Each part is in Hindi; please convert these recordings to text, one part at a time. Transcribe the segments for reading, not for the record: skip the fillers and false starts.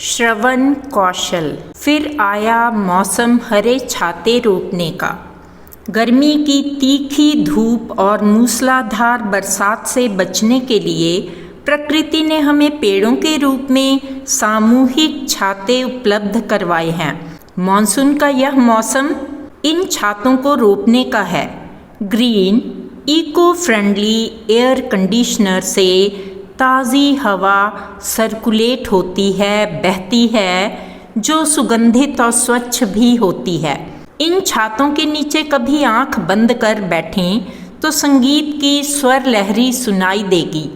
श्रवण कौशल। फिर आया मौसम हरे छाते रोपने का। गर्मी की तीखी धूप और मूसलाधार बरसात से बचने के लिए प्रकृति ने हमें पेड़ों के रूप में सामूहिक छाते उपलब्ध करवाए हैं। मॉनसून का यह मौसम इन छातों को रोपने का है। Green eco friendly air conditioner से ताज़ी हवा सर्कुलेट होती है, बहती है, जो सुगंधित और स्वच्छ भी होती है। इन छातों के नीचे कभी आंख बंद कर बैठें तो संगीत की स्वर लहरी सुनाई देगी।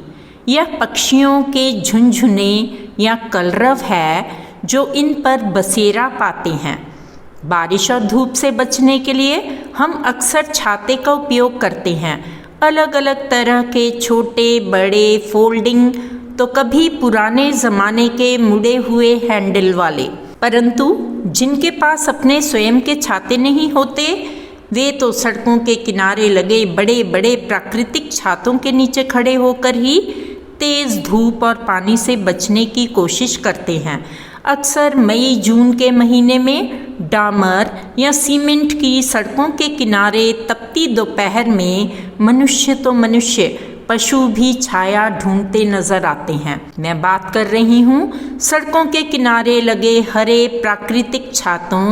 यह पक्षियों के झुनझुने या कलरव है जो इन पर बसेरा पाते हैं। बारिश और धूप से बचने के लिए हम अक्सर छाते का उपयोग करते हैं। अलग अलग तरह के छोटे बड़े फोल्डिंग, तो कभी पुराने ज़माने के मुड़े हुए हैंडल वाले। परंतु जिनके पास अपने स्वयं के छाते नहीं होते, वे तो सड़कों के किनारे लगे बड़े बड़े प्राकृतिक छातों के नीचे खड़े होकर ही तेज़ धूप और पानी से बचने की कोशिश करते हैं। अक्सर मई जून के महीने में डामर या सीमेंट की सड़कों के किनारे तपती दोपहर में मनुष्य तो मनुष्य, पशु भी छाया ढूंढते नजर आते हैं। मैं बात कर रही हूँ सड़कों के किनारे लगे हरे प्राकृतिक छातों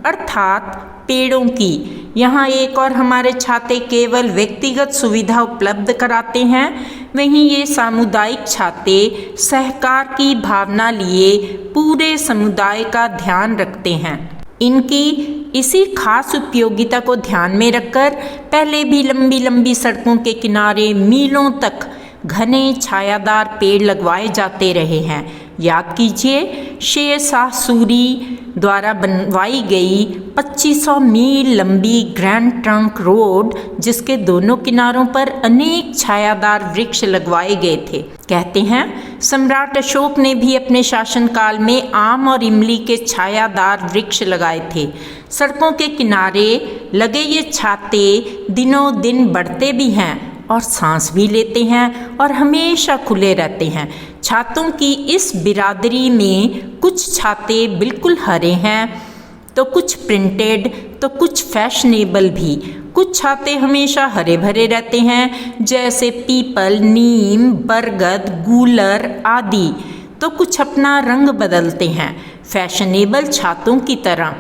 अर्थात पेड़ों की। यहाँ एक और हमारे छाते केवल व्यक्तिगत सुविधा उपलब्ध कराते हैं, वहीं ये सामुदायिक छाते सहकार की भावना लिए पूरे समुदाय का ध्यान रखते हैं। इनकी इसी खास उपयोगिता को ध्यान में रखकर पहले भी लंबी लंबी सड़कों के किनारे मीलों तक घने छायादार पेड़ लगवाए जाते रहे हैं। याद कीजिए, शेर शाह सूरी द्वारा बनवाई गई 2500 मील लंबी ग्रैंड ट्रंक रोड, जिसके दोनों किनारों पर अनेक छायादार वृक्ष लगवाए गए थे। कहते हैं सम्राट अशोक ने भी अपने शासनकाल में आम और इमली के छायादार वृक्ष लगाए थे। सड़कों के किनारे लगे ये छाते दिनों दिन बढ़ते भी हैं और सांस भी लेते हैं और हमेशा खुले रहते हैं। छातों की इस बिरादरी में कुछ छाते बिल्कुल हरे हैं, तो कुछ प्रिंटेड, तो कुछ फैशनेबल भी। कुछ छाते हमेशा हरे भरे रहते हैं, जैसे पीपल, नीम, बरगद, गूलर आदि। तो कुछ अपना रंग बदलते हैं फैशनेबल छातों की तरह।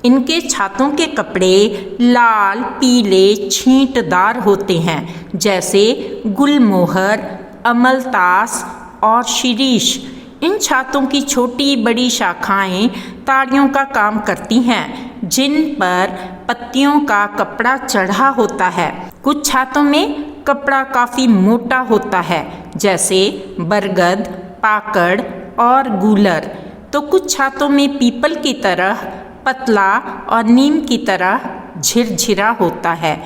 इनके छातों के कपड़े लाल, पीले, छींटदार होते हैं, जैसे गुलमोहर, अमलतास और शिरीष। इन छातों की छोटी बड़ी शाखाएं ताड़ियों का काम करती हैं, जिन पर पत्तियों का कपड़ा चढ़ा होता है। कुछ छातों में कपड़ा काफ़ी मोटा होता है, जैसे बरगद, पाकड़ और गूलर। तो कुछ छातों में पीपल की तरह पतला और नीम की तरह झिरझिरा होता है,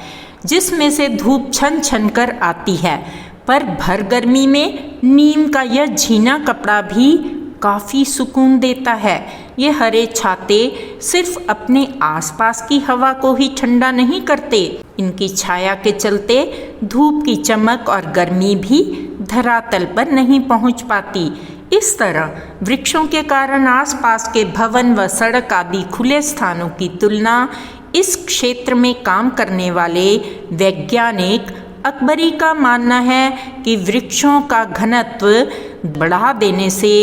जिसमें से धूप छन छन कर आती है। पर भर गर्मी में नीम का यह झीना कपड़ा भी काफ़ी सुकून देता है। ये हरे छाते सिर्फ अपने आसपास की हवा को ही ठंडा नहीं करते, इनकी छाया के चलते धूप की चमक और गर्मी भी धरातल पर नहीं पहुंच पाती। इस तरह वृक्षों के कारण आसपास के भवन व सड़क आदि खुले स्थानों की तुलना इस क्षेत्र में काम करने वाले वैज्ञानिक अकबरी का मानना है कि वृक्षों का घनत्व बढ़ा देने से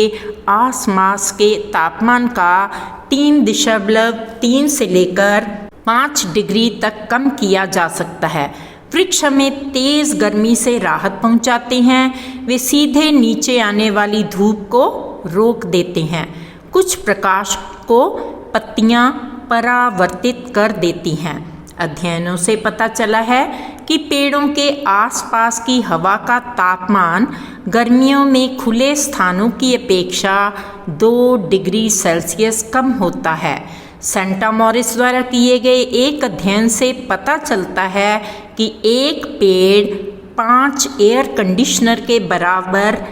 आसपास के तापमान का 3.3 से लेकर 5 डिग्री तक कम किया जा सकता है। वृक्ष हमें तेज़ गर्मी से राहत पहुंचाते हैं। वे सीधे नीचे आने वाली धूप को रोक देते हैं। कुछ प्रकाश को पत्तियां परावर्तित कर देती हैं। अध्ययनों से पता चला है कि पेड़ों के आसपास की हवा का तापमान गर्मियों में खुले स्थानों की अपेक्षा 2 डिग्री सेल्सियस कम होता है। सेंटा मॉरिस द्वारा किए गए एक अध्ययन से पता चलता है कि एक पेड़ 5 एयर कंडीशनर के बराबर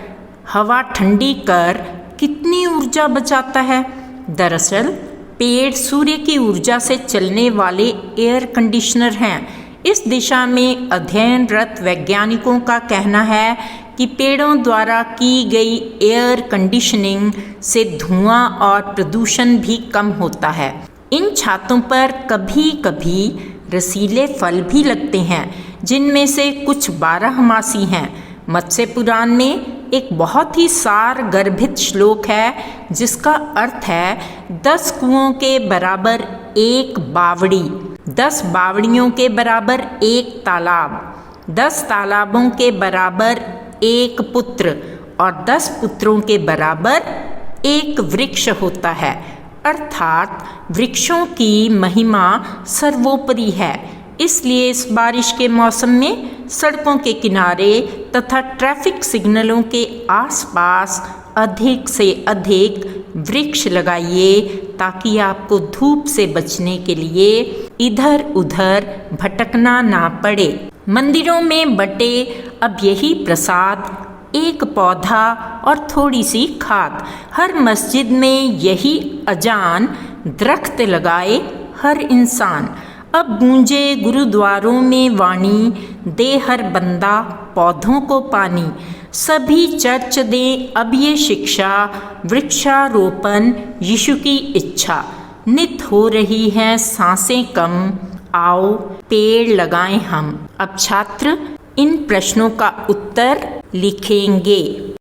हवा ठंडी कर कितनी ऊर्जा बचाता है। दरअसल पेड़ सूर्य की ऊर्जा से चलने वाले एयर कंडीशनर हैं। इस दिशा में अध्ययनरत वैज्ञानिकों का कहना है कि पेड़ों द्वारा की गई एयर कंडीशनिंग से धुआं और प्रदूषण भी कम होता है। इन छातों पर कभी कभी रसीले फल भी लगते हैं, जिनमें से कुछ 12मासी हैं। मत्स्य पुराण में एक बहुत ही सार गर्भित श्लोक है, जिसका अर्थ है 10 कुओं के बराबर एक बावड़ी, 10 बावड़ियों के बराबर एक तालाब, 10 तालाबों के बराबर एक पुत्र और 10 पुत्रों के बराबर एक वृक्ष होता है। अर्थात वृक्षों की महिमा सर्वोपरि है। इसलिए इस बारिश के मौसम में सड़कों के किनारे तथा ट्रैफिक सिग्नलों के आसपास अधिक से अधिक वृक्ष लगाइए, ताकि आपको धूप से बचने के लिए इधर उधर भटकना ना पड़े। मंदिरों में बटे अब यही प्रसाद, एक पौधा और थोड़ी सी खाद। हर मस्जिद में यही अजान, दरख्त लगाए हर इंसान। अब गूंजे गुरुद्वारों में वाणी, दे हर बंदा पौधों को पानी। सभी चर्च दें अब ये शिक्षा, वृक्षारोपण यीशु की इच्छा। नित हो रही हैं सांसें कम, आओ पेड़ लगाएं हम। अब छात्र इन प्रश्नों का उत्तर लिखेंगे।